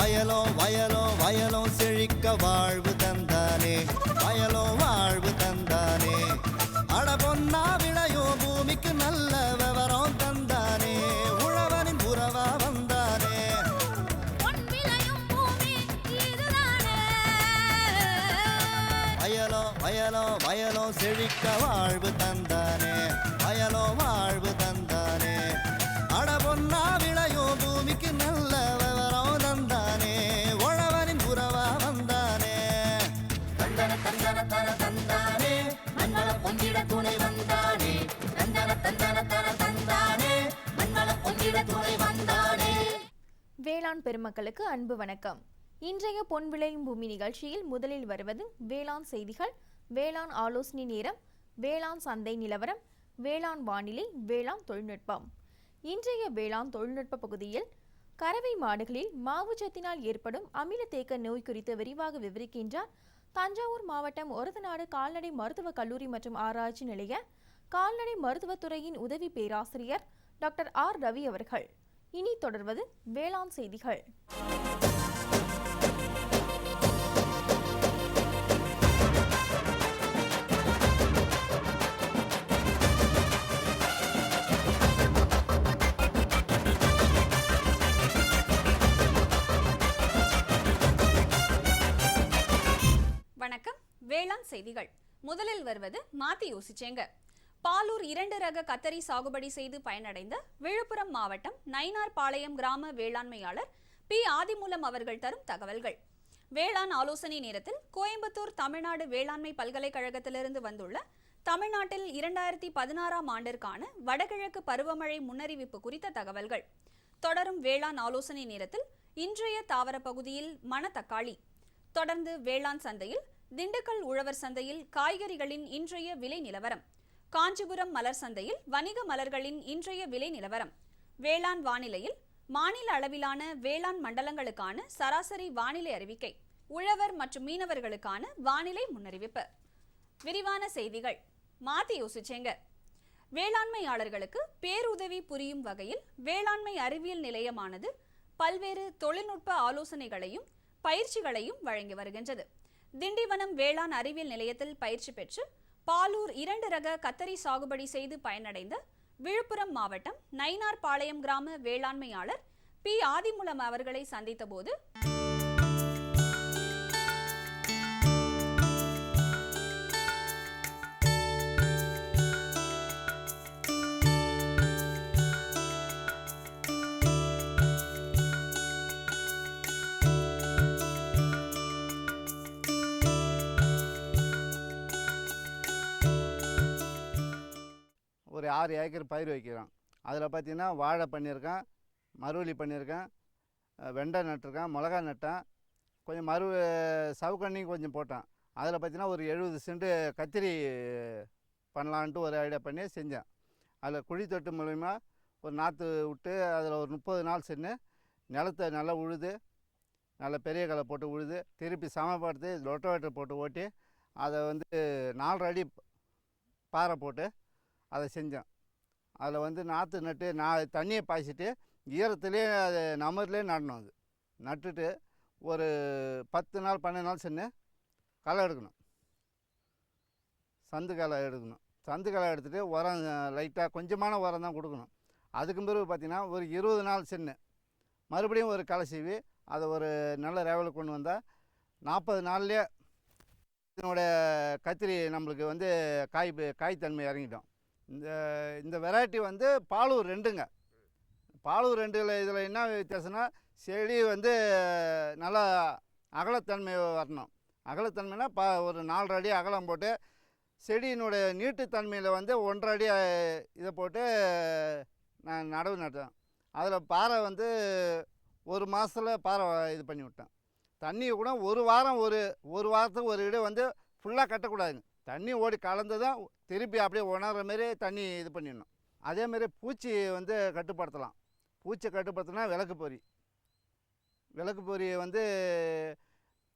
வயலோ வயலோ வயலோ செழிக்க வாழ்வு தந்தானே, வயலோ வாழ்வு தந்தானே. அட பொன்னா விளையோ பூமிக்கு நல்ல விவரம் தந்தானே, உழவனின் உறவா வந்தானே. வயலோ வயலோ வயலோ செழிக்க வாழ்வு தந்தானே, வயலோ வாழ்வு தந்தானே. அட பொன்னா விளையோ பூமிக்கு நல்ல விவரம் தந்தானே, உழவனின் உறவா வந்தானே. தந்தன தந்தன தன தந்தானே, மண்ணளம் பொங்கிட துணை வந்தானே. தந்தன தந்தன தன தந்தானே, மண்ணளம் பொங்கிட துணை வந்தானே. வேளாண் பெருமக்களுக்கு அன்பு வணக்கம். இன்றைய பொன் விளையும் பூமி நிகழ்ச்சியில் முதலில் வருவது வேளாண் செய்திகள், வேளாண் ஆலோசனை நேரம், வேளாண் சந்தை நிலவரம், வேளாண் வானிலை, வேளாண் தொழில்நுட்பம். இன்றைய வேளாண் தொழில்நுட்ப பகுதியில் கறவை மாடுகளில் மாவுச்சத்தினால் ஏற்படும் அமிலத்தேக்க நோய் குறித்து விரிவாக விவரிக்கின்றார் தஞ்சாவூர் மாவட்டம் ஒரத்தநாடு கால்நடை மருத்துவக் கல்லூரி மற்றும் ஆராய்ச்சி நிலைய கால்நடை மருத்துவத்துறையின் உதவி பேராசிரியர் டாக்டர் ஆர் ரவி அவர்கள். இனி தொடர்வது வேளாண் செய்திகள். வணக்கம். வேளாண் செய்திகள். முதலில் வருவது மாத்தி யோசிச்சேங்க. பாலூர் 2 ரக கத்தரி சாகுபடி செய்து பயனடைந்த விழுப்புரம் மாவட்டம் நயினார்பாளையம் கிராம வேளாண்மையாளர் பி ஆதிமூலம் அவர்கள் தரும் தகவல்கள். வேளாண் ஆலோசனை நேரத்தில் கோயம்புத்தூர் தமிழ்நாடு வேளாண்மை பல்கலைக்கழகத்திலிருந்து வந்துள்ள தமிழ்நாட்டில் 2016ஆம் ஆண்டிற்கான வடகிழக்கு பருவமழை முன்னறிவிப்பு குறித்த தகவல்கள். தொடரும் வேளாண் ஆலோசனை நேரத்தில் இன்றைய தாவர பகுதியில் மணத்தக்காளி, தொடர்ந்து வேளாண் சந்தையில் திண்டுக்கல் உழவர் சந்தையில் காய்கறிகளின் இன்றைய விலை நிலவரம், காஞ்சிபுரம் மலர் சந்தையில் வணிக மலர்களின் இன்றைய விலை நிலவரம், வேளாண் வானிலையில் மாநில அளவிலான வேளாண் மண்டலங்களுக்கான சராசரி வானிலை அறிவிக்கை, உழவர் மற்றும் மீனவர்களுக்கான வானிலை முன்னறிவிப்பு. விரிவான செய்திகள். மாத்தி யோசிச்சேங்க. வேளாண்மையாளர்களுக்கு பேருதவி புரியும் வகையில் வேளாண்மை அறிவியல் நிலையமானது பல்வேறு தொழில்நுட்ப ஆலோசனைகளையும் பயிற்சிகளையும் வழங்கி வருகின்றது. திண்டிவனம் வேளாண் அறிவியல் நிலையத்தில் பயிற்சி பெற்று பாலூர் 2 ரக கத்தரி சாகுபடி செய்து பயனடைந்த விழுப்புரம் மாவட்டம் நயினார்பாளையம் கிராம வேளாண்மையாளர் பி ஆதிமூலம் அவர்களை சந்தித்த போது ஒரு 6 ஏக்கர் பயிர் வைக்கிறோம். அதில் பார்த்திங்கன்னா வாழை பண்ணியிருக்கேன், மருவள்ளி பண்ணியிருக்கேன், வெண்டை நட்டிருக்கேன், மிளகா நட்டேன், கொஞ்சம் சவுக்கண்ணி கொஞ்சம் போட்டேன். அதில் பார்த்திங்கன்னா ஒரு 70 சென்ட் கத்திரி பண்ணலான்ட்டு ஒரு ஐடியா பண்ணி செஞ்சேன். அதில் குழி தொட்டு மூலிமா ஒரு நாற்று விட்டு அதில் ஒரு 30 நாள் சென்று நிலத்தை நல்லா உழுது, நல்லா பெரிய களை போட்டு உழுது, திருப்பி சமப்படுத்தி ரொட்டவேட்டர் போட்டு ஓட்டி அதை 4 அடி பாறை போட்டு அதை செஞ்சேன். அதில் நாற்று நட்டு தண்ணியை பாய்ச்சிட்டு ஈரத்துலேயே அது நமர்லேயே நடணும். அது நட்டுட்டு ஒரு 10 நாள் 12 நாள் சென்று களை எடுக்கணும், சந்து களை எடுக்கணும். சந்து களை எடுத்துகிட்டு உரம் லைட்டாக கொஞ்சமான உரம் தான் கொடுக்கணும். அதுக்கு பிறகு பார்த்திங்கன்னா ஒரு 20 நாள் சென்று மறுபடியும் ஒரு களை சீவி அதை ஒரு நல்ல ரேவல் கொண்டு வந்தால் 40 நாள்லேயே இதனுடைய கத்திரி நம்மளுக்கு காய்த்தன்மை இறங்கிட்டோம். இந்த வெரைட்டி பாலூர் 2ங்க. பாலூர் 2ல் இதில் என்ன வித்தியாசம்னா செடி நல்லா அகலத்தன்மை வரணும். அகலத்தன்மைனா ஒரு 4 அடி அகலம் போட்டு செடியினுடைய நீட்டுத்தன்மையில் 1.5 அடி இதை போட்டு நான் நடவு நட்டேன். அதில் பாறை ஒரு மாதத்தில் பாறை இது பண்ணி விட்டேன். தண்ணியை கூட ஒரு வாரத்துக்கு ஒரு இடம் ஃபுல்லாக கட்டக்கூடாதுங்க. தண்ணி ஓடி கலந்து தான் திருப்பி அப்படியே உணர்கிற மாரி தண்ணி இது பண்ணிடணும். அதேமாரி பூச்சி கட்டுப்படுத்தலாம். பூச்சி கட்டுப்படுத்தினா விளக்கு பொறி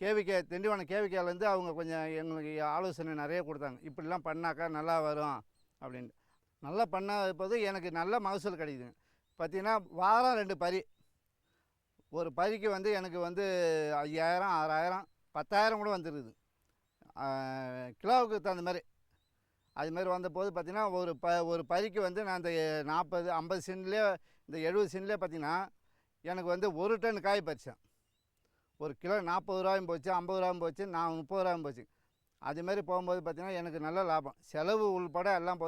கேவிகே திண்டிவனம் கேவிகேலேருந்து அவங்க கொஞ்சம் எங்களுக்கு ஆலோசனை நிறைய கொடுத்தாங்க. இப்படிலாம் பண்ணாக்கா நல்லா வரும் அப்படின்ட்டு. நல்லா பண்ண போது எனக்கு நல்ல மகசூல் கிடைக்குதுங்க. பார்த்திங்கன்னா வாரம் 2 பறி ஒரு பறிக்கு வந்து எனக்கு வந்து 5000 6000 10,000 கூட வந்துருக்குது. கிலோவுக்கு தகுந்த மாதிரி அதுமாரி வந்தபோது பார்த்திங்கன்னா ஒரு பறிக்கு வந்து நான் இந்த 40 50 சென்ட்லேயே இந்த 70 சென்ட்லேயே பார்த்திங்கன்னா எனக்கு வந்து 1 டன் காய் பறித்தேன். ஒரு கிலோ 40 ரூபாயும் போச்சு, 50 ரூபாயும் போச்சு, 30 ரூபாயும் போச்சு. அதுமாரி போகும்போது பார்த்திங்கன்னா எனக்கு நல்ல லாபம். செலவு உள்பட எல்லாம்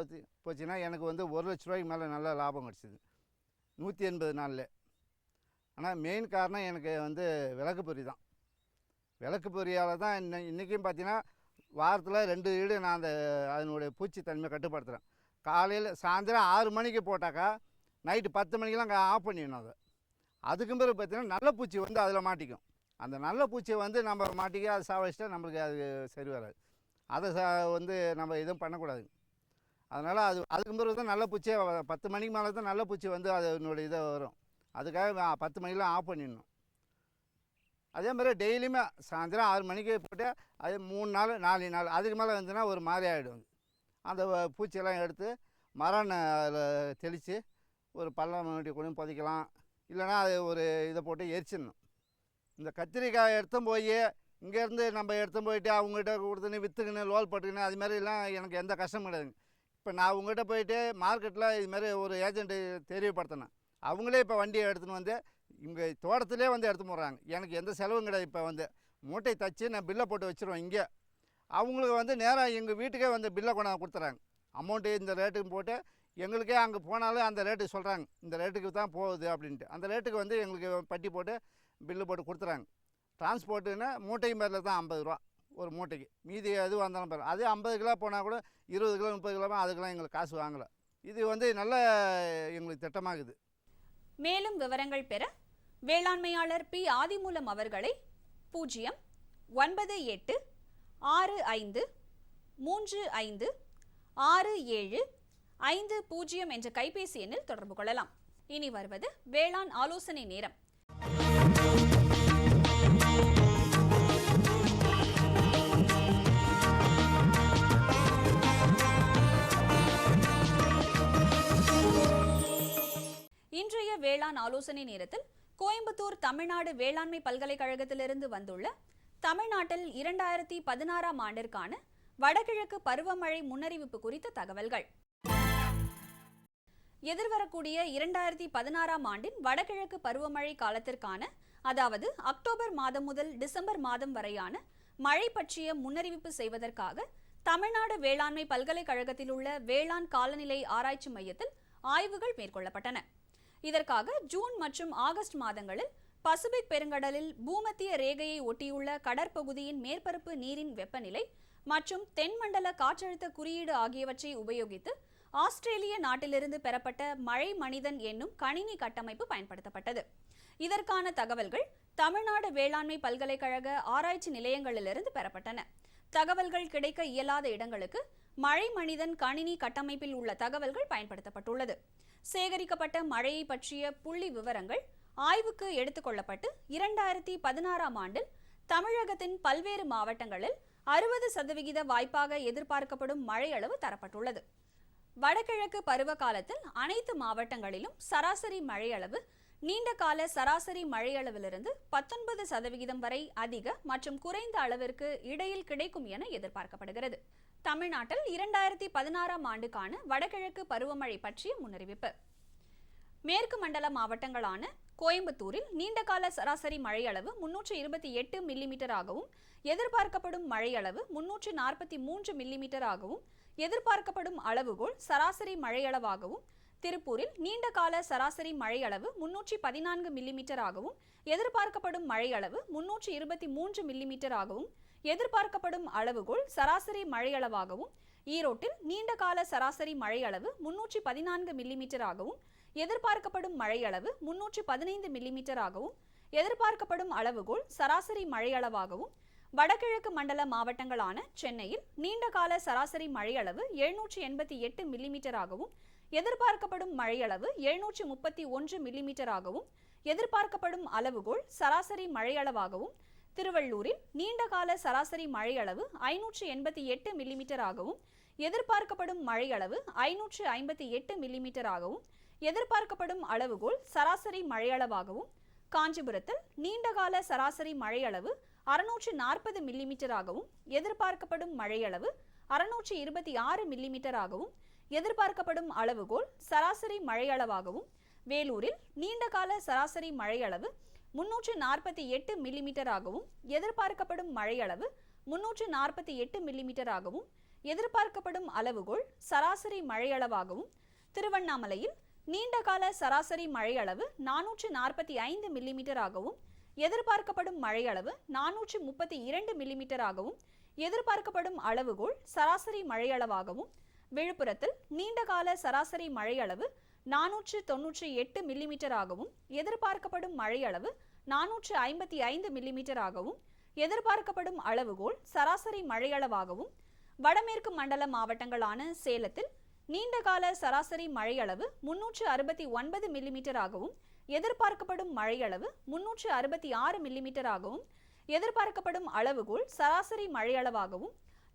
போச்சுன்னா எனக்கு வந்து 1 லட்ச ரூபாய்க்கு மேலே நல்ல லாபம் கிடச்சிது 180 நாளில். ஆனால் மெயின் காரணம் எனக்கு வந்து விளக்கு பொறி தான். விளக்கு பொறியால் தான் இன்றைக்கும் பார்த்திங்கன்னா வாரத்தில் 2 வீடு நான் அதனுடைய பூச்சி தன்மையை கட்டுப்படுத்துகிறேன். காலையில் சாயந்தரம் 6 மணிக்கு போட்டாக்கா நைட்டு 10 மணிக்கெலாம் ஆஃப் பண்ணிடணும் அதை. அதுக்கும் பிறகு பார்த்திங்கன்னா நல்ல பூச்சி வந்து அதில் மாட்டிக்கும். அந்த நல்ல பூச்சியை வந்து நம்ம மாட்டிக்க அதை சாவடிச்சிட்டா நம்மளுக்கு அது சரி வராது. அதை வந்து நம்ம எதுவும் பண்ணக்கூடாது. அதனால் அதுக்கும் பிறகு தான் நல்ல பூச்சியே 10 மணிக்கு மேலே தான் நல்ல பூச்சி வந்து அதனுடைய இதை வரும். அதுக்காக 10 மணிக்கெலாம் ஆஃப் பண்ணிடணும். அதே மாதிரி டெய்லியுமே சாயந்தரம் 6 மணிக்கு போட்டு அது 3 நாள் 4 நாள் அதுக்கு மேலே வந்துன்னா ஒரு மாதிரி ஆகிடும். அந்த பூச்சியெல்லாம் எடுத்து மரம் அதில் தெளித்து ஒரு பள்ளம் வேண்டி கொண்டு புதைக்கலாம். இல்லைனா அது ஒரு இதை போட்டு எரிச்சிடணும். இந்த கத்திரிக்காய் எடுத்தும் போய் இங்கேருந்து நம்ம எடுத்தும் போயிட்டு அவங்ககிட்ட கொடுத்துன்னு விற்றுக்குன்னு லோல் போட்டுக்கின்னு அது மாதிரிலாம் எனக்கு எந்த கஷ்டமும் கிடையாதுங்க. இப்போ நான் அவங்ககிட்ட போயிட்டு மார்க்கெட்டில் இதுமாதிரி ஒரு ஏஜென்ட்டு தெரியப்படுத்தினேன். அவங்களே இப்போ வண்டியை எடுத்துன்னு வந்து இங்கே தோட்டத்திலே வந்து எடுத்து போடுறாங்க. எனக்கு எந்த செலவும் கிடையாது. இப்போ வந்து மூட்டை தச்சு நான் பில்லை போட்டு வச்சுருவேன் இங்கே. அவங்களுக்கு வந்து நேராக எங்கள் வீட்டுக்கே வந்து பில்லை கொண்டாந்து கொடுத்துறாங்க. அமௌண்ட்டு இந்த ரேட்டுக்கு போட்டு எங்களுக்கே அங்கே போனாலும் அந்த ரேட்டுக்கு சொல்கிறாங்க, இந்த ரேட்டுக்கு தான் போகுது அப்படின்ட்டு. அந்த ரேட்டுக்கு வந்து எங்களுக்கு பட்டி போட்டு பில்லு போட்டு கொடுத்துறாங்க. டிரான்ஸ்போர்ட்டுன்னா மூட்டையும் பேரில் தான் 50 ரூபா ஒரு மூட்டைக்கு. மீதி எதுவும் வந்தாலும் பேர் அதே 50 கிலோ போனால் கூட 20 கிலோ 30 கிலோ அதுக்கெல்லாம் எங்களுக்கு காசு வாங்கலை. இது வந்து நல்ல எங்களுக்கு திட்டமாகுது. மேலும் விவரங்கள் பெற வேளாண்மையாளர் பி. ஆதிமூலம் அவர்களை 09865356750 என்ற கைபேசி எண்ணில் தொடர்பு கொள்ளலாம். இனி வருவது வேளாண் ஆலோசனை நேரம். இன்றைய வேளாண் ஆலோசனை நேரத்தில் கோயம்புத்தூர் தமிழ்நாடு வேளாண்மை பல்கலைக்கழகத்திலிருந்து வந்துள்ள தமிழ்நாட்டில் 2016ஆம் ஆண்டிற்கான வடகிழக்கு பருவமழை முன்னறிவிப்பு குறித்த தகவல்கள். எதிர்வரக்கூடிய 2016ஆம் ஆண்டின் வடகிழக்கு பருவமழை காலத்திற்கான, அதாவது அக்டோபர் மாதம் முதல் டிசம்பர் மாதம் வரையான மழை பற்றிய முன்னறிவிப்பு செய்வதற்காக தமிழ்நாடு வேளாண்மை பல்கலைக்கழகத்தில் உள்ள வேளாண் காலநிலை ஆராய்ச்சி மையத்தில் ஆய்வுகள் மேற்கொள்ளப்பட்டன. இதற்காக ஜூன் மற்றும் ஆகஸ்ட் மாதங்களில் பசிபிக் பெருங்கடலில் பூமத்திய ரேகையை ஒட்டியுள்ள கடற்பகுதியின் மேற்பரப்பு நீரின் வெப்பநிலை மற்றும் தென்மண்டல காற்றழுத்த குறியீடு ஆகியவற்றை உபயோகித்து ஆஸ்திரேலிய நாட்டிலிருந்து பெறப்பட்ட மழை மனிதன் என்னும் கணினி கட்டமைப்பு பயன்படுத்தப்பட்டது. இதற்கான தகவல்கள் தமிழ்நாடு வேளாண்மை பல்கலைக்கழக ஆராய்ச்சி நிலையங்களிலிருந்து பெறப்பட்டன. தகவல்கள் கிடைக்க இயலாத இடங்களுக்கு மழை மனிதன் கணினி கட்டமைப்பில் உள்ள தகவல்கள் பயன்படுத்தப்பட்டுள்ளது. சேகரிக்கப்பட்ட மழையை பற்றிய புள்ளி விவரங்கள் ஆய்வுக்கு எடுத்துக்கொள்ளப்பட்டு 2016ஆம் ஆண்டில் தமிழகத்தின் பல்வேறு மாவட்டங்களில் 60% வாய்ப்பாக எதிர்பார்க்கப்படும் மழை அளவு தரப்பட்டுள்ளது. வடகிழக்கு பருவ காலத்தில் அனைத்து மாவட்டங்களிலும் சராசரி மழையளவு நீண்ட கால சராசரி மழையளவிலிருந்து 19% வரை அதிக மற்றும் குறைந்த அளவிற்கு இடையில் கிடைக்கும் என எதிர்பார்க்கப்படுகிறது. தமிழ்நாட்டில் 2016ஆம் ஆண்டுக்கான வடகிழக்கு பருவமழை பற்றிய முன்னறிவிப்பு. மேற்கு மண்டல மாவட்டங்களான கோயம்புத்தூரில் நீண்டகால சராசரி மழையளவு 328 மில்லிமீட்டராகவும் எதிர்பார்க்கப்படும் மழையளவு 343 மில்லிமீட்டராகவும் எதிர்பார்க்கப்படும் அளவுகோல் சராசரி மழையளவாகவும், திருப்பூரில் நீண்டகால சராசரி மழையளவு 314 மில்லிமீட்டராகவும் எதிர்பார்க்கப்படும் மழையளவு 323 மில்லிமீட்டராகவும் எதிர்பார்க்கப்படும் அளவுகோல் சராசரி மழையளவாகவும், ஈரோட்டில் நீண்டகால சராசரி மழையளவு 314 மில்லிமீட்டராகவும் எதிர்பார்க்கப்படும் மழையளவு 315 மில்லிமீட்டராகவும் எதிர்பார்க்கப்படும் அளவுகோல் சராசரி மழையளவாகவும், வடகிழக்கு மண்டல மாவட்டங்களான சென்னையில் நீண்டகால சராசரி மழையளவு 788 மில்லிமீட்டராகவும் எதிர்பார்க்கப்படும் மழையளவு 731 மில்லிமீட்டராகவும் எதிர்பார்க்கப்படும் அளவுகோல் சராசரி மழையளவாகவும், திருவள்ளூரில் நீண்டகால சராசரி மழையளவு 588 மில்லிமீட்டராகவும் எதிர்பார்க்கப்படும் மழையளவு 558 மில்லிமீட்டராகவும் எதிர்பார்க்கப்படும் அளவுகோல் சராசரி மழையளவாகவும், காஞ்சிபுரத்தில் நீண்டகால சராசரி மழையளவு 640 மில்லிமீட்டராகவும் எதிர்பார்க்கப்படும் மழையளவு 626 மில்லிமீட்டராகவும் எதிர்பார்க்கப்படும் அளவுகோல் சராசரி மழையளவாகவும், வேலூரில் நீண்டகால சராசரி மழையளவு 348 மில்லிமீட்டராகவும் எதிர்பார்க்கப்படும் மழையளவு 348 மில்லிமீட்டராகவும் எதிர்பார்க்கப்படும் அளவுகோல் சராசரி மழையளவாகவும், திருவண்ணாமலையில் நீண்டகால சராசரி மழையளவு 445 மில்லிமீட்டராகவும் எதிர்பார்க்கப்படும் மழையளவு 432 மில்லிமீட்டராகவும் எதிர்பார்க்கப்படும் அளவுகோல் சராசரி மழையளவாகவும், விழுப்புரத்தில் நீண்டகால சராசரி மழையளவு 498 மில்லிமீட்டராகவும் எதிர்பார்க்கப்படும் மழையளவு 455 மில்லிமீட்டராகவும் எதிர்பார்க்கப்படும் அளவுகோல் சராசரி மழையளவாகவும், வடமேற்கு மண்டல மாவட்டங்களான சேலத்தில் நீண்டகால சராசரி மழையளவு 369 மில்லிமீட்டராகவும் எதிர்பார்க்கப்படும் மழையளவு 366 மில்லிமீட்டராகவும் எதிர்பார்க்கப்படும் அளவுகோல் சராசரி மழையளவாகவும்,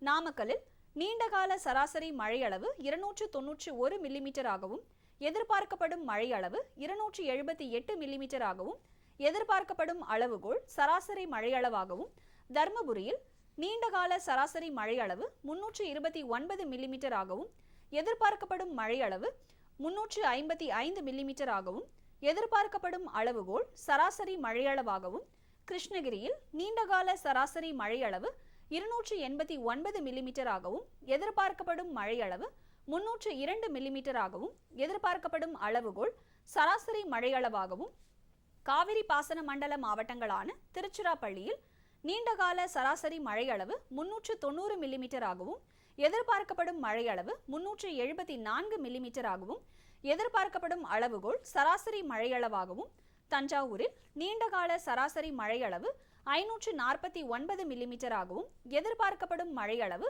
நாமக்கல்லில் நீண்டகால சராசரி மழையளவு 291 மில்லிமீட்டராகவும் எதிர்பார்க்கப்படும் மழையளவு 278 மில்லிமீட்டராகவும் எதிர்பார்க்கப்படும் அளவுகோல் சராசரி மழையளவாகவும், தர்மபுரியில் நீண்டகால சராசரி மழையளவு 329 மில்லிமீட்டராகவும் எதிர்பார்க்கப்படும் மழையளவு 355 மில்லிமீட்டராகவும் எதிர்பார்க்கப்படும் அளவுகோல் சராசரி மழையளவாகவும், கிருஷ்ணகிரியில் நீண்டகால சராசரி மழையளவு 289 மில்லிமீட்டராகவும் எதிர்பார்க்கப்படும் மழையளவு 302 மில்லிமீட்டராகவும் எதிர்பார்க்கப்படும் அளவுகோல் சராசரி மழையளவாகவும், காவிரி பாசன மண்டல மாவட்டங்களான திருச்சிராப்பள்ளியில் நீண்டகால சராசரி மழையளவு 390 மில்லிமீட்டராகவும் எதிர்பார்க்கப்படும் மழையளவு 374 மில்லிமீட்டராகவும் எதிர்பார்க்கப்படும் அளவுகோல் சராசரி மழையளவாகவும், தஞ்சாவூரில் நீண்டகால சராசரி மழையளவு 549 மில்லிமீட்டராகவும் எதிர்பார்க்கப்படும் மழையளவு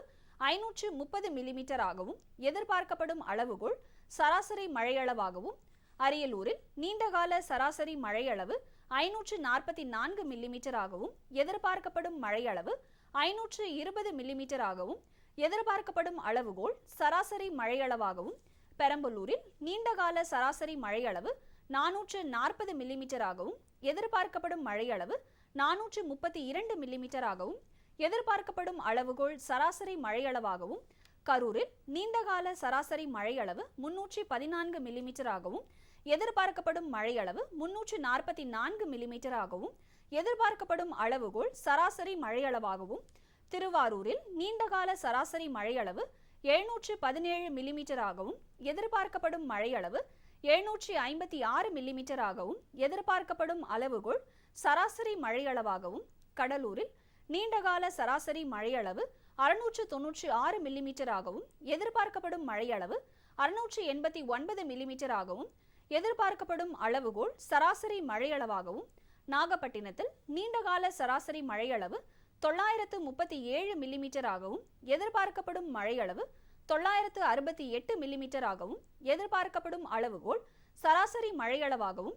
530 மில்லிமீட்டராகவும் எதிர்பார்க்கப்படும் அளவுகோல் சராசரி மழையளவாகவும், அரியலூரில் நீண்டகால சராசரி மழையளவு 544 மில்லிமீட்டராகவும் எதிர்பார்க்கப்படும் மழையளவு 520 மில்லிமீட்டராகவும் எதிர்பார்க்கப்படும் அளவுகோல் சராசரி மழையளவாகவும், பெரம்பலூரில் நீண்டகால சராசரி மழையளவு 440 மில்லிமீட்டராகவும் எதிர்பார்க்கப்படும் மழையளவு 432 மில்லிமீட்டராகவும் எதிர்பார்க்கப்படும் அளவுகோல் சராசரி மழையளவாகவும், கரூரில் நீண்டகால சராசரி மழையளவு 314 மில்லிமீட்டராகவும் எதிர்பார்க்கப்படும் மழையளவு 344 மில்லிமீட்டராகவும் எதிர்பார்க்கப்படும் அளவுகோல் சராசரி மழையளவாகவும், திருவாரூரில் நீண்டகால சராசரி மழையளவு 717 மில்லிமீட்டராகவும் எதிர்பார்க்கப்படும் மழையளவு 756 மில்லிமீட்டராகவும் எதிர்பார்க்கப்படும் அளவுகோல் சராசரி மழையளவாகவும், கடலூரில் நீண்டகால சராசரி மழையளவு 696 மில்லிமீட்டராகவும் எதிர்பார்க்கப்படும் மழையளவு 689 மில்லிமீட்டராகவும் எதிர்பார்க்கப்படும் அளவுகோல் சராசரி மழையளவாகவும், நாகப்பட்டினத்தில் நீண்டகால சராசரி மழையளவு 937 மில்லிமீட்டராகவும் எதிர்பார்க்கப்படும் மழையளவு 968 மில்லிமீட்டராகவும் எதிர்பார்க்கப்படும் அளவுகோல் சராசரி மழையளவாகவும்,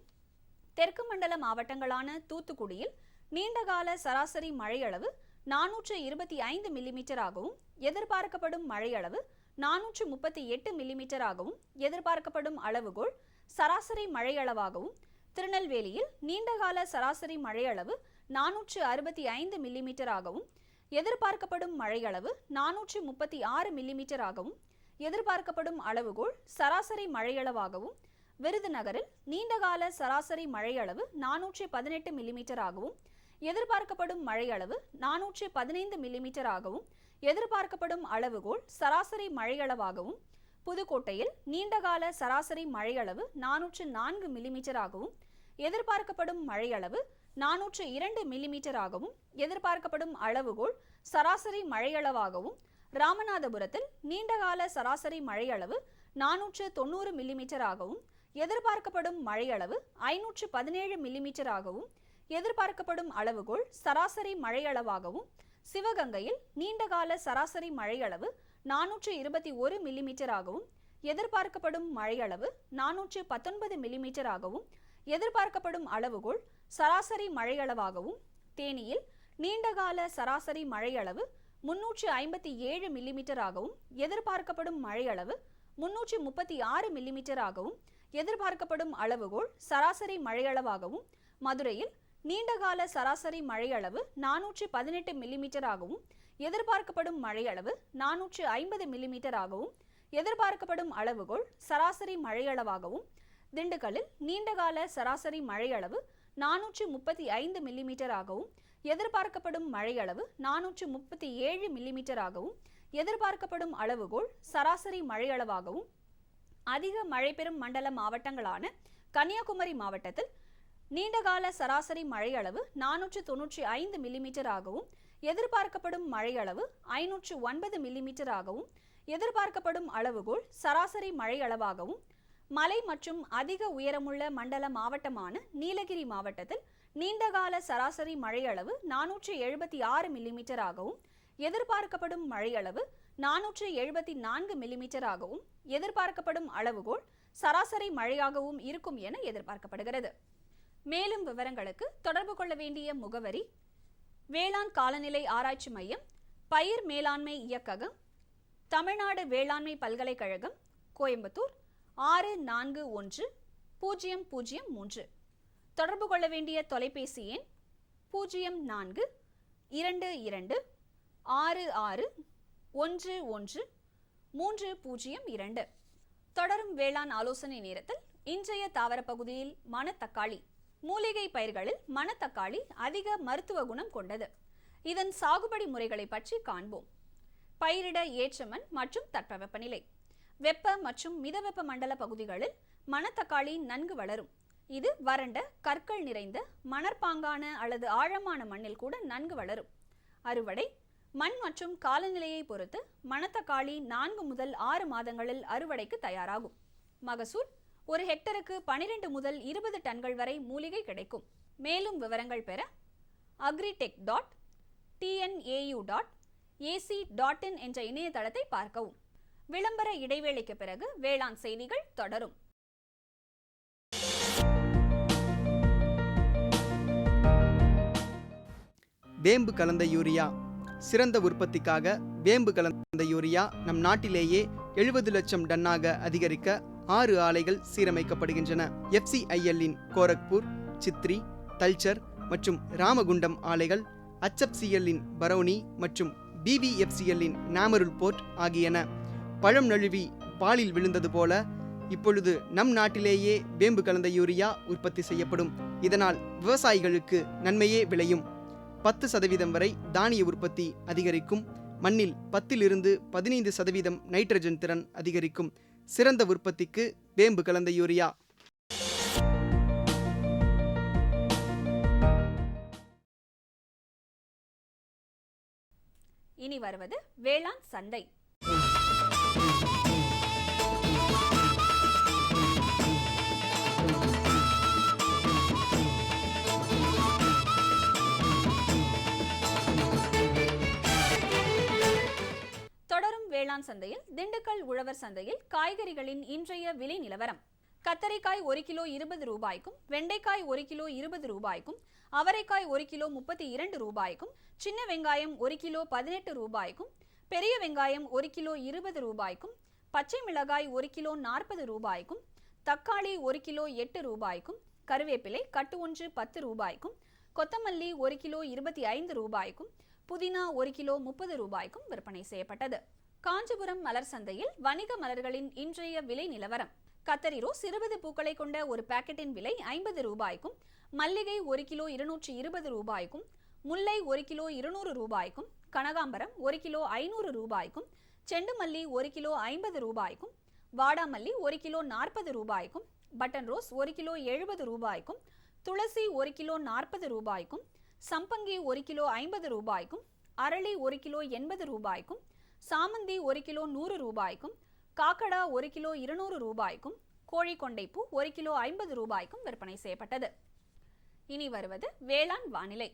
தெற்கு மண்டல மாவட்டங்களான தூத்துக்குடியில் நீண்டகால சராசரி மழையளவு 425 மில்லிமீட்டராகவும் எதிர்பார்க்கப்படும் மழையளவு 438 மில்லிமீட்டராகவும் எதிர்பார்க்கப்படும் அளவுகோல் சராசரி மழையளவாகவும், திருநெல்வேலியில் நீண்டகால சராசரி மழையளவு 465 மில்லிமீட்டராகவும் எதிர்பார்க்கப்படும் மழையளவு 436 மில்லிமீட்டராகவும் எதிர்பார்க்கப்படும் அளவுகோல் சராசரி மழையளவாகவும், விருதுநகரில் நீண்டகால சராசரி மழையளவு 418 மில்லிமீட்டராகவும் எதிர்பார்க்கப்படும் மழையளவு 415 மில்லிமீட்டராகவும் எதிர்பார்க்கப்படும் அளவுகோல் சராசரி மழையளவாகவும், புதுக்கோட்டையில் நீண்டகால சராசரி மழையளவு 404 மில்லிமீட்டராகவும் எதிர்பார்க்கப்படும் மழையளவு 402 மில்லிமீட்டராகவும் எதிர்பார்க்கப்படும் அளவுகோல் சராசரி மழையளவாகவும், ராமநாதபுரத்தில் நீண்டகால சராசரி மழையளவு 490 மில்லிமீட்டராகவும் எதிர்பார்க்கப்படும் மழையளவு 517 மில்லிமீட்டராகவும் எதிர்பார்க்கப்படும் அளவுகோல் சராசரி மழையளவாகவும், சிவகங்கையில் நீண்டகால சராசரி மழையளவு 421 மில்லிமீட்டராகவும் எதிர்பார்க்கப்படும் மழையளவு 419 மில்லிமீட்டராகவும் எதிர்பார்க்கப்படும் அளவுகோல் சராசரி மழையளவாகவும், தேனியில் நீண்டகால சராசரி மழையளவு 357 மில்லிமீட்டராகவும் எதிர்பார்க்கப்படும் மழையளவு 336 மில்லிமீட்டராகவும் எதிர்பார்க்கப்படும் அளவுகோல் சராசரி மழையளவாகவும், மதுரையில் நீண்டகால சராசரி மழையளவு 418 மில்லிமீட்டர் ஆகவும் எதிர்பார்க்கப்படும் மழையளவு 450 மில்லிமீட்டர் ஆகவும் எதிர்பார்க்கப்படும் அளவுகோல் சராசரி மழையளவாகவும், திண்டுக்கல்லில் நீண்டகால சராசரி மழையளவு 435 மில்லிமீட்டர் ஆகவும் எதிர்பார்க்கப்படும் மழையளவு 437 மில்லிமீட்டர் ஆகவும் எதிர்பார்க்கப்படும் அளவுகோல் சராசரி மழையளவாகவும், அதிக மழை பெறும் மண்டல மாவட்டங்களான கன்னியாகுமரி மாவட்டத்தில் நீண்டகால சராசரி மழையளவு 495 மில்லிமீட்டர் ஆகவும் எதிர்பார்க்கப்படும் மழையளவு 509 மில்லிமீட்டர் ஆகவும் எதிர்பார்க்கப்படும் அளவுகோல் சராசரி மழையளவாகவும், மலை மற்றும் அதிக உயரமுள்ள மண்டல மாவட்டமான நீலகிரி மாவட்டத்தில் நீண்டகால சராசரி மழையளவு 476 மில்லிமீட்டர் ஆகவும் எதிர்பார்க்கப்படும் மழையளவு 474 மில்லிமீட்டர் ஆகவும் எதிர்பார்க்கப்படும் அளவுகோல் சராசரி மழையாகவும் இருக்கும் என எதிர்பார்க்கப்படுகிறது. மேலும் விவரங்களுக்கு தொடர்பு கொள்ள வேண்டிய முகவரி: வேளாண் காலநிலை ஆராய்ச்சி மையம், பயிர் மேலாண்மை இயக்ககம், தமிழ்நாடு வேளாண்மை பல்கலைக்கழகம், கோயம்புத்தூர் 641003. தொடர்பு கொள்ள வேண்டிய தொலைபேசி எண் 0422661130. தொடரும் வேளாண் ஆலோசனை நேரத்தில் இன்றைய தாவர பகுதியில் மணத்தக்காளி. மூலிகை பயிர்களில் மணத்தக்காளி அதிக மருத்துவ குணம் கொண்டது. இதன் சாகுபடி முறைகளை பற்றி காண்போம். பயிரிட ஏற்ற மண் மற்றும் தட்பவெப்பநிலை. வெப்ப மற்றும் மிதவெப்ப மண்டல பகுதிகளில் மணத்தக்காளி நன்கு வளரும். இது வறண்ட கற்கள் நிறைந்த மணற்பாங்கான அல்லது ஆழமான மண்ணில் கூட நன்கு வளரும். அறுவடை மண் மற்றும் காலநிலையை பொறுத்து மணத்தக்காளி 4 முதல் 6 மாதங்களில் அறுவடைக்கு தயாராகும். மகசூல் ஒரு ஹெக்டருக்கு 12 முதல் 20 டன்கள் வரை மூலிகை கிடைக்கும். மேலும் விவரங்கள் பெற agritech.tnau.ac.in என்ற இணையதளத்தை பார்க்கவும். விளம்பர இடைவேளைக்கு பிறகு வேளாண் செய்திகள் தொடரும். வேம்பு கலந்த யூரியா. சிறந்த உற்பத்திக்காக வேம்பு கலந்த யூரியா நம் நாட்டிலேயே 70 லட்சம் டன்னாக அதிகரிக்க 6 ஆலைகள் சீரமைக்கப்படுகின்றன. FCIL-இன் கோரக்பூர், சித்ரி, தல்சர் மற்றும் ராமகுண்டம் ஆலைகள், HFCL-இன் பரௌனி மற்றும் BVFCL-இன் நாமருல் போர்ட் ஆகியன. பழம் நழுவி பாலில் விழுந்தது போல இப்பொழுது நம் நாட்டிலேயே வேம்பு கலந்த யூரியா உற்பத்தி செய்யப்படும். இதனால் விவசாயிகளுக்கு நன்மையே விளையும். 10% வரை தானிய உற்பத்தி அதிகரிக்கும். மண்ணில் 10 to 15% நைட்ரஜன் திறன் அதிகரிக்கும். சிறந்த உற்பத்திக்கு வேம்பு கலந்த யூரியா. இனி வருவது வேளாண் சந்தை. தொடரும் வேளாண் சந்தையில் திண்டுக்கல் உழவர் சந்தையில் காய்கறிகளின் இன்றைய விலை நிலவரம். கத்தரிக்காய் 1 கிலோ 20 ரூபாய்க்கும், வெண்டைக்காய் 1 கிலோ 20 ரூபாய்க்கும், அவரைக்காய் 1 கிலோ 32 ரூபாய்க்கும், சின்ன வெங்காயம் 1 கிலோ 18 ரூபாய்க்கும், பெரிய வெங்காயம் 1 கிலோ 20 ரூபாய்க்கும், பச்சை மிளகாய் 1 கிலோ 40 ரூபாய்க்கும், தக்காளி 1 கிலோ 8 ரூபாய்க்கும், கருவேப்பிலை கட்டு ஒன்று 10 ரூபாய்க்கும், கொத்தமல்லி 1 கிலோ 25 ரூபாய்க்கும், புதினா 1 கிலோ 30 ரூபாய்க்கும் விற்பனை செய்யப்பட்டது. காஞ்சிபுரம் மலர் சந்தையில் வணிக மலர்களின் இன்றைய விலை நிலவரம். கத்தரி ரோஸ் 20 பூக்களை கொண்ட ஒரு பாக்கெட்டின் விலை 50 ரூபாய்க்கும், மல்லிகை 1 கிலோ 220 ரூபாய்க்கும், முல்லை 1 கிலோ 200 ரூபாய்க்கும், கனகாம்பரம் 1 கிலோ 500 ரூபாய்க்கும், செண்டுமல்லி 1 கிலோ 50 ரூபாய்க்கும், வாடாமல்லி 1 கிலோ 40 ரூபாய்க்கும், பட்டன் ரோஸ் 1 கிலோ 70 ரூபாய்க்கும், துளசி 1 கிலோ 40 ரூபாய்க்கும், சம்பங்கி 1 கிலோ 50 ரூபாய்க்கும், அரளி 1 கிலோ 80 ரூபாய்க்கும், சாமந்தி 1 கிலோ 100 ரூபாய்க்கும், காக்கடா 1 கிலோ 200 ரூபாய்க்கும், கோழிக்கொண்டைப்பூ 1 கிலோ 50 ரூபாய்க்கும் விற்பனை செய்யப்பட்டது. இனி வருவது வேளாண் வானிலை.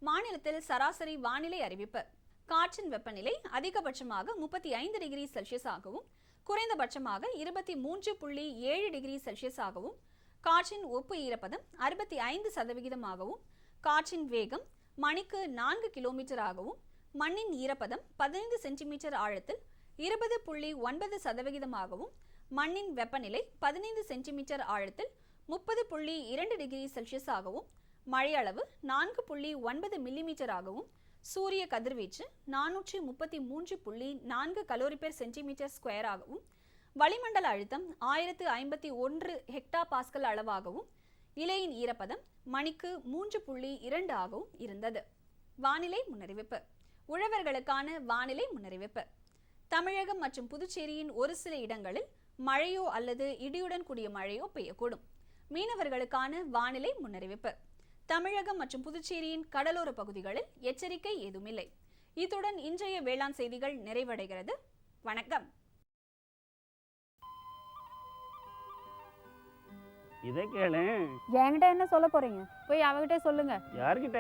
மாநிலத்தில் சராசரி வானிலை அறிவிப்பு. காற்றின் வெப்பநிலை அதிகபட்சமாக 35 டிகிரி செல்சியஸ் ஆகவும், குறைந்தபட்சமாக 23.7 டிகிரி செல்சியஸ் ஆகவும், காற்றின் ஒப்பு ஈரப்பதம் 65% ஆகவும், காற்றின் வேகம் மணிக்கு 4 கிலோமீட்டர் ஆகவும், மண்ணின் ஈரப்பதம் 15 சென்டிமீட்டர் ஆழத்தில் 20.9%ஆகவும், மண்ணின் வெப்பநிலை 15 சென்டிமீட்டர் ஆழத்தில் 30.2 டிகிரி செல்சியஸ் ஆகவும், மழையளவு 4.9 மில்லிமீட்டர் ஆகவும், சூரிய கதிர்வீச்சு 433.4 கலோரி பெர் சென்டிமீட்டர் ஸ்கொயர் ஆகவும், வளிமண்டல அழுத்தம் 1051 ஹெக்டா பாஸ்கல் அளவாகவும், இலையின் ஈரப்பதம் மணிக்கு 3.2 ஆகவும் இருந்தது. வானிலை முன்னறிவிப்பு. உழவர்களுக்கான வானிலை முன்னறிவிப்பு. தமிழகம் மற்றும் புதுச்சேரியின் ஒரு சில இடங்களில் மழையோ அல்லது இடியுடன் கூடிய மழையோ பெய்யக்கூடும். மீனவர்களுக்கான வானிலை முன்னறிவிப்பு. தமிழகம் மற்றும் புதுச்சேரியின் கடலோர பகுதிகளில் எச்சரிக்கை ஏதுமில்லை. இத்துடன் இன்றைய வேளாண் செய்திகள் நிறைவடைகிறது. வணக்கம். இதை கேளு. என்கிட்ட என்ன சொல்ல போறீங்க? போய் அவகிட்ட சொல்லுங்க. யார்கிட்ட?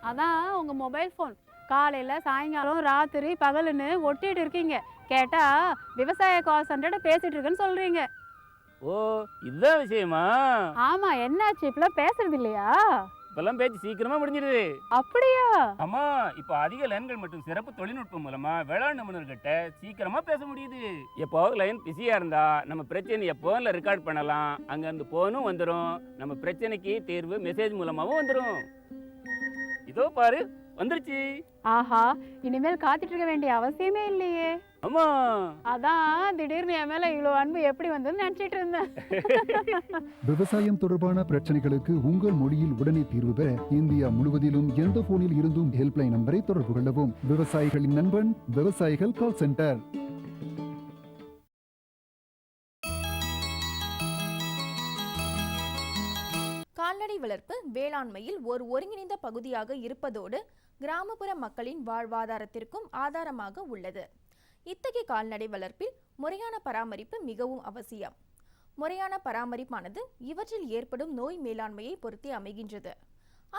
அதான் உங்க மொபைல் ஃபோன். காலையில சாயங்காலம் ராத்திரி பகலுன்னு ஒட்டிட்டு இருக்கீங்க. கேட்டா விவசாய கால் சென்டர்ட பேசிட்டு இருக்கேன்னு சொல்றீங்க. ஓ, இதுதான் விஷயமா? ஆமா, என்னாச்சு? இப்பெல்லாம் பேசுறது இல்லையா? இப்பெல்லாம் பேச்சு சீக்கிரமா முடிஞ்சிடுது. அப்படியா? ஆமா, இப்போ அதிக லைன்கள் மற்றும் சிறப்பு தொழில்நுட்பம் மூலமா வேளாண் நிபுணர்கிட்ட சீக்கிரமா பேச முடியுது. எப்போ லைன் பிஸியா இருந்தா நம்ம பிரச்சனையை போன்ல ரெக்கார்ட் பண்ணலாம். அங்க இருந்து போனும் வந்துடும். நம்ம பிரச்சனைக்கு தீர்வு மெசேஜ் மூலமாவும் வந்துடும். இதோ பாரு, வந்துருச்சு. ஆஹா, இனிமேல் காத்துட்டு இருக்க வேண்டிய அவசியமே இல்லையே. ஆமா, அதான் திடீர்னு என் மேல இவ்வளவு அன்பு எப்படி வந்ததுன்னு நினைச்சிட்டு இருந்தேன். விவசாயம் தொடர்பான பிரச்சனைகளுக்கு உங்கள் மொழியில் உடனே தீர்வு பெற இந்தியா முழுவதிலும் எந்த போனில் இருந்தும் ஹெல்ப்லைன் நம்பரை தொடர்பு கொள்ளவும். விவசாயிகளின் நண்பன், விவசாயிகள் கால் சென்டர். கால்நடை வளர்ப்பு வேளாண்மையில் ஒரு ஒருங்கிணைந்த பகுதியாக இருப்பதோடு கிராமப்புற மக்களின் வாழ்வாதாரத்திற்கும் ஆதாரமாக உள்ளது. இத்தகைய கால்நடை வளர்ப்பில் முறையான பராமரிப்பு மிகவும் அவசியம். முறையான பராமரிப்பானது இவற்றில் ஏற்படும் நோய் மேலாண்மையை பொறுத்தே அமைகின்றது.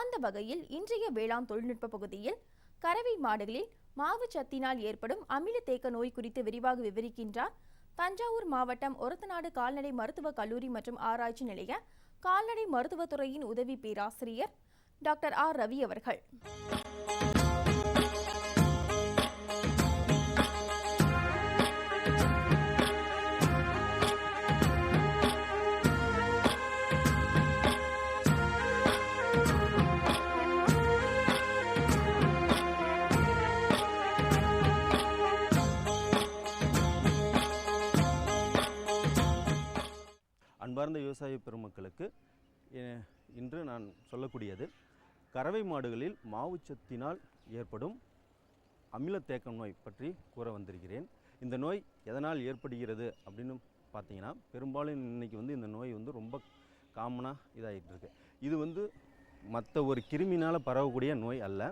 அந்த வகையில் இன்றைய வேளாண் தொழில்நுட்ப பகுதியில் கறவை மாடுகளில் மாவு சத்தினால் ஏற்படும் அமில தேக்க நோய் குறித்து விரிவாக விவரிக்கின்றார் தஞ்சாவூர் மாவட்டம் ஒரத்தநாடு கால்நடை மருத்துவக் கல்லூரி மற்றும் ஆராய்ச்சி நிலைய கால்நடை மருத்துவத்துறையின் உதவி பேராசிரியர் டாக்டர் ஆர் ரவி அவர்கள். அன்பார்ந்த விவசாய பெருமக்களுக்கு இன்று நான் சொல்லக்கூடியது கறவை மாடுகளில் மாவுச்சத்தினால் ஏற்படும் அமிலத்தேக்கம் நோய் பற்றி கூற வந்திருக்கிறேன். இந்த நோய் எதனால் ஏற்படுகிறது அப்படின்னு பார்த்தீங்கன்னா, பெரும்பாலும் இன்றைக்கி இந்த நோய் ரொம்ப காமனாக இதாகிட்டு இருக்கு. இது மற்ற ஒரு கிருமினால் பரவக்கூடிய நோய் அல்ல.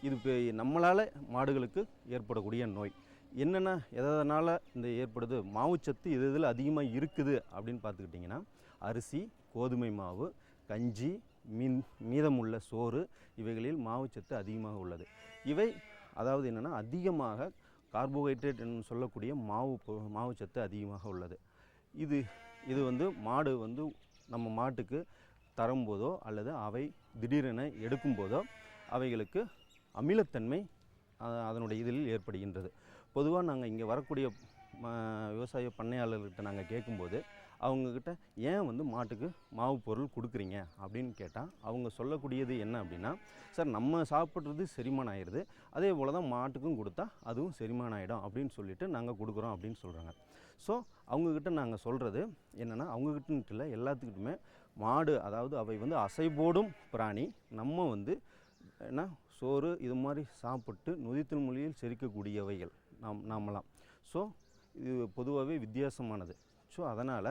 இது நம்மளால் மாடுகளுக்கு ஏற்படக்கூடிய நோய். என்னென்ன எதனால் இந்த ஏற்படுது? மாவுச்சத்து இதில் அதிகமாக இருக்குது அப்படின்னு பார்த்துக்கிட்டிங்கன்னா, அரிசி, கோதுமை மாவு, கஞ்சி, மீதமுள்ள சோறு இவைகளில் மாவுச்சத்து அதிகமாக உள்ளது. இவை அதாவது என்னென்னா, அதிகமாக கார்போஹைட்ரேட் என்று சொல்லக்கூடிய மாவுச்சத்து அதிகமாக உள்ளது. இது மாடு நம்ம மாட்டுக்கு தரும்போதோ அல்லது அவை திடீரென எடுக்கும்போதோ அவைகளுக்கு அமிலத்தன்மை அதனுடைய இதில் ஏற்படுகின்றது. பொதுவாக நாங்கள் இங்கே வரக்கூடிய விவசாய பண்ணையாளர்கிட்ட நாங்கள் கேட்கும்போது அவங்கக்கிட்ட ஏன் மாட்டுக்கு மாவு பொருள் கொடுக்குறீங்க அப்படின்னு கேட்டால் அவங்க சொல்லக்கூடியது என்ன அப்படின்னா, சார் நம்ம சாப்பிட்றது செரிமானம் ஆயிடுது, அதே போல் தான் மாட்டுக்கும் கொடுத்தா அதுவும் செரிமானம் ஆகிடும் அப்படின்னு சொல்லிட்டு நாங்கள் கொடுக்குறோம் அப்படின்னு சொல்கிறாங்க. ஸோ அவங்கக்கிட்ட நாங்கள் சொல்கிறது என்னென்னா, அவங்கக்கிட்ட இல்லை எல்லாத்துக்கிட்டுமே மாடு அதாவது அவை அசைபோடும் பிராணி. நம்ம என்ன சோறு இது மாதிரி சாப்பிட்டு நொதித்தல் மொழியில் செரிக்கக்கூடியவைகள் நாமெல்லாம். ஸோ இது பொதுவாகவே வித்தியாசமானது. ஸோ அதனால்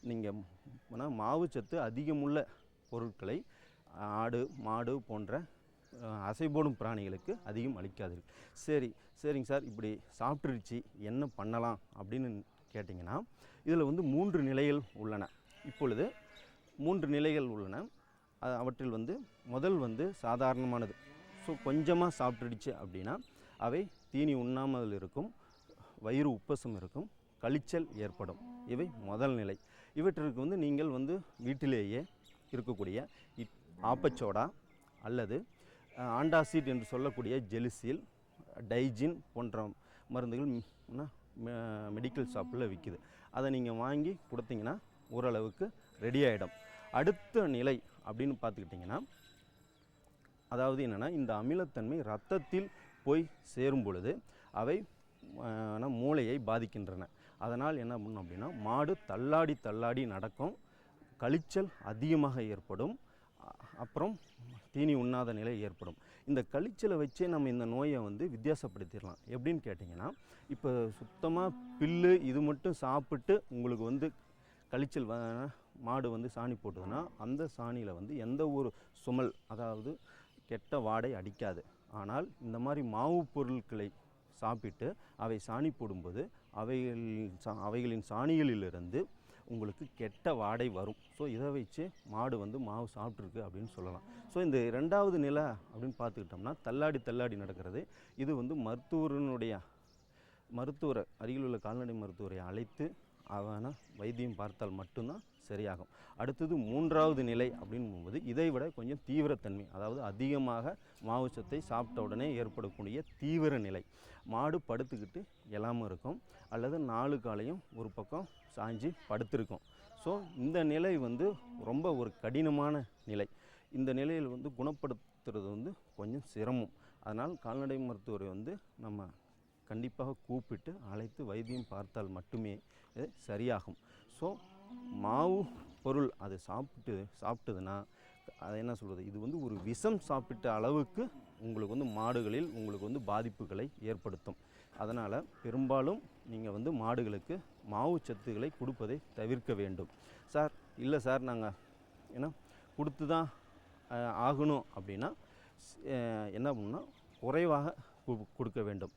நீங்கள் மாவுச்சத்து அதிகமுள்ள பொருட்களை ஆடு, மாடு போன்ற அசைபோடும் பிராணிகளுக்கு அதிகம் அளிக்காதீர்கள். சரிங்க சார், இப்படி சாப்பிட்டுருச்சு என்ன பண்ணலாம் அப்படின்னு கேட்டிங்கன்னா, இதில் 3 நிலைகள் உள்ளன. இப்பொழுது 3 நிலைகள் உள்ளன. அவற்றில் முதல் சாதாரணமானது. ஸோ கொஞ்சமாக சாப்பிட்டுடுச்சு அப்படின்னா அவை தீனி உண்ணாமல் இருக்கும், வயிறு உப்பசம் இருக்கும், கழிச்சல் ஏற்படும். இவை முதல் நிலை. இவற்றிற்கு நீங்கள் வீட்டிலேயே இருக்கக்கூடிய ஆப்பச்சோடா அல்லது ஆண்டாசிட் என்று சொல்லக்கூடிய ஜெலிசில் டைஜின் போன்ற மருந்துகள் மெடிக்கல் ஷாப்பில் விற்கிது. அதை நீங்கள் வாங்கி கொடுத்தீங்கன்னா ஓரளவுக்கு ரெடி ஆகிடும். அடுத்த நிலை அப்படின்னு பார்த்துக்கிட்டிங்கன்னா, அதாவது என்னென்னா, இந்த அமிலத்தன்மை இரத்தத்தில் போய் சேரும் பொழுது அவை மூளையை பாதிக்கின்றன. அதனால் என்ன பண்ணும் அப்படின்னா, மாடு தள்ளாடி நடக்கும், கழிச்சல் அதிகமாக ஏற்படும், அப்புறம் தீனி உண்ணாத நிலை ஏற்படும். இந்த கழிச்சலை வச்சே நம்ம இந்த நோயை வித்தியாசப்படுத்திடலாம். எப்படின்னு கேட்டிங்கன்னா, இப்போ சுத்தமாக பில்லு இது மட்டும் சாப்பிட்டு உங்களுக்கு கழிச்சல் மாடு சாணி போட்டுதுன்னா, அந்த சாணியில் எந்த ஒரு சுமல், அதாவது கெட்ட வாடை அடிக்காது. ஆனால் இந்த மாதிரி மாவு பொருட்களை சாப்பிட்டு அவை சாணி போடும்போது அவைகளின் சாணிகளிலிருந்து உங்களுக்கு கெட்ட வாடை வரும். ஸோ இதை வச்சு மாடு மாவு சாப்பிட்ருக்கு அப்படின்னு சொல்லலாம். ஸோ இந்த 2வது நிலை அப்படின்னு பார்த்துக்கிட்டோம்னா, தள்ளாடி நடக்கிறது. இது மருத்துவரை அருகில் உள்ள கால்நடை மருத்துவரை அழைத்து அவனை வைத்தியம் பார்த்தால் மட்டும்தான் சரியாகும். அடுத்தது 3வது நிலை அப்படின்னு போகும்போது இதை விட கொஞ்சம் தீவிரத்தன்மை, அதாவது அதிகமாக மாவுச்சத்தை சாப்பிட்ட உடனே ஏற்படக்கூடிய தீவிர நிலை. மாடு படுத்துக்கிட்டு எழாமல் இருக்கும், அல்லது 4 காலையும் ஒரு பக்கம் சாய்ஞ்சி படுத்திருக்கும். ஸோ இந்த நிலை ரொம்ப ஒரு கடினமான நிலை. இந்த நிலையில் குணப்படுத்துறது கொஞ்சம் சிரமம். அதனால் கால்நடை மருத்துவரை நம்ம கண்டிப்பாக கூப்பிட்டு அழைத்து வைத்தியம் பார்த்தால் மட்டுமே இது சரியாகும். ஸோ மாவு பொருள் அது சாப்பிட்டதுன்னா அது என்ன சொல்கிறது, இது ஒரு விஷம் சாப்பிட்ட அளவுக்கு உங்களுக்கு மாடுகளில் உங்களுக்கு பாதிப்புகளை ஏற்படுத்தும். அதனால் பெரும்பாலும் நீங்கள் மாடுகளுக்கு மாவு சத்துக்களை கொடுப்பதை தவிர்க்க வேண்டும். சார் இல்லை சார் நாங்கள் ஏன்னா கொடுத்து தான் ஆகணும் அப்படின்னா என்ன பண்ணால் குறைவாக கொடுக்க வேண்டும்.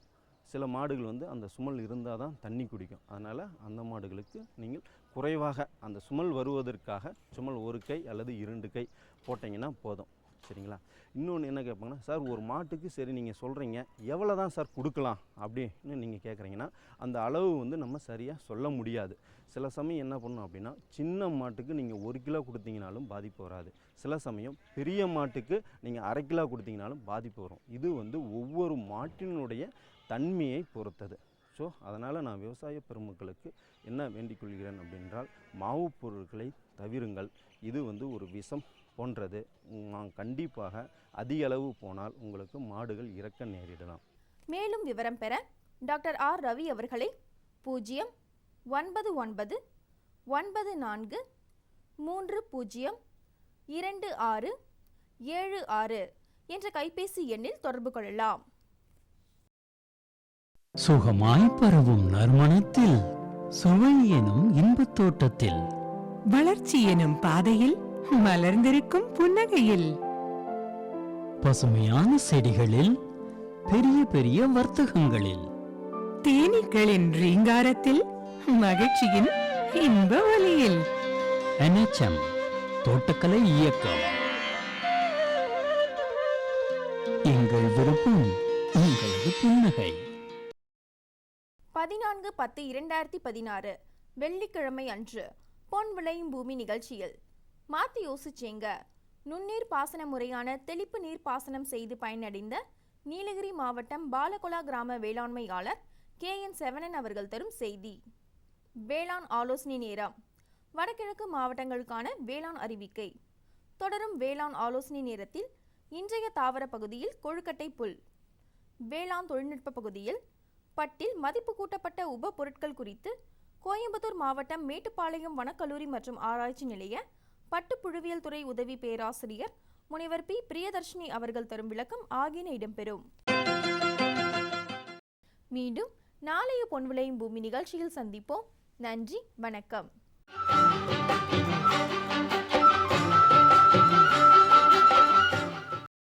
சில மாடுகள் அந்த சுமல் இருந்தால் தான் தண்ணி குடிக்கும். அதனால் அந்த மாடுகளுக்கு நீங்கள் குறைவாக அந்த சுமல் வருவதற்காக சுமல் 1 கை அல்லது 2 கை போட்டிங்கன்னா போதும். சரிங்களா? இன்னொன்று என்ன கேட்பாங்கன்னா, சார் ஒரு மாட்டுக்கு சரி நீங்கள் சொல்கிறீங்க எவ்வளோ தான் சார் கொடுக்கலாம் அப்படின்னு நீங்கள் கேட்குறீங்கன்னா, அந்த அளவு நம்ம சரியாக சொல்ல முடியாது. சில சமயம் என்ன பண்ணணும் அப்படின்னா, சின்ன மாட்டுக்கு நீங்கள் 1 கிலோ கொடுத்தீங்கனாலும் பாதிப்பு வராது. சில சமயம் பெரிய மாட்டுக்கு நீங்கள் 1/2 கிலோ கொடுத்தீங்கனாலும் பாதிப்பு வரும். இது ஒவ்வொரு மாட்டினுடைய தன்மையை பொறுத்தது. ஸோ அதனால் நான் விவசாய பெருமக்களுக்கு என்ன வேண்டிக் கொள்கிறேன் அப்படின்றால், மாவு பொருட்களை தவிருங்கள். இது ஒரு விஷம் போன்றது. நான் கண்டிப்பாக அதிக அளவு போனால் உங்களுக்கு மாடுகள் இறக்க நேரிடலாம். மேலும் விவரம் பெற டாக்டர் ஆர் ரவி அவர்களை 09994302676 என்ற கைபேசி எண்ணில் தொடர்பு கொள்ளலாம். சுகமாய் பரவும் நறுமணத்தில், சுவை எனும் இன்பத் தோட்டத்தில், வளர்ச்சி எனும் பாதையில், மலர்ந்திருக்கும் புன்னகையில், பசுமையான செடிகளில், பெரிய பெரிய வர்த்தகங்களில், தேனீக்களின் ரீங்காரத்தில், மகிழ்ச்சியின் இன்ப ஒலியில். NHM தோட்டக்கலை இயக்கம். எங்கள் விருப்பம் உங்களது புன்னகை. 14/10/2016 வெள்ளிக்கிழமை அன்று பொன் விளையும் பூமி நிகழ்ச்சியில் மாத்தி யோசிச்சேங்க, நுண்ணீர் பாசன முறையான தெளிப்பு நீர் பாசனம் செய்து பயனடைந்த நீலகிரி மாவட்டம் பாலகொலா கிராம வேளாண்மையாளர் KN செவனன் அவர்கள் தரும் செய்தி. வேளாண் ஆலோசனை நேரம். வடகிழக்கு மாவட்டங்களுக்கான வேளாண் அறிவிக்கை. தொடரும் வேளாண் ஆலோசனை நேரத்தில் இன்றைய தாவர பகுதியில் கொழுக்கட்டை புல், வேளாண் தொழில்நுட்ப பகுதியில் பட்டில் மதிப்பு கூட்டப்பட்ட உப பொருட்கள் குறித்து கோயம்புத்தூர் மாவட்டம் மேட்டுப்பாளையம் வனக்கல்லூரி மற்றும் ஆராய்ச்சி நிலைய பட்டுப்புழுவியல் துறை உதவி பேராசிரியர் முனைவர் P. பிரியதர்ஷினி அவர்கள் தரும் விளக்கம் ஆகியன இடம்பெறும். மீண்டும் நாளைய பொன் விளையும் பூமி நிகழ்ச்சியில் சந்திப்போம். நன்றி, வணக்கம்.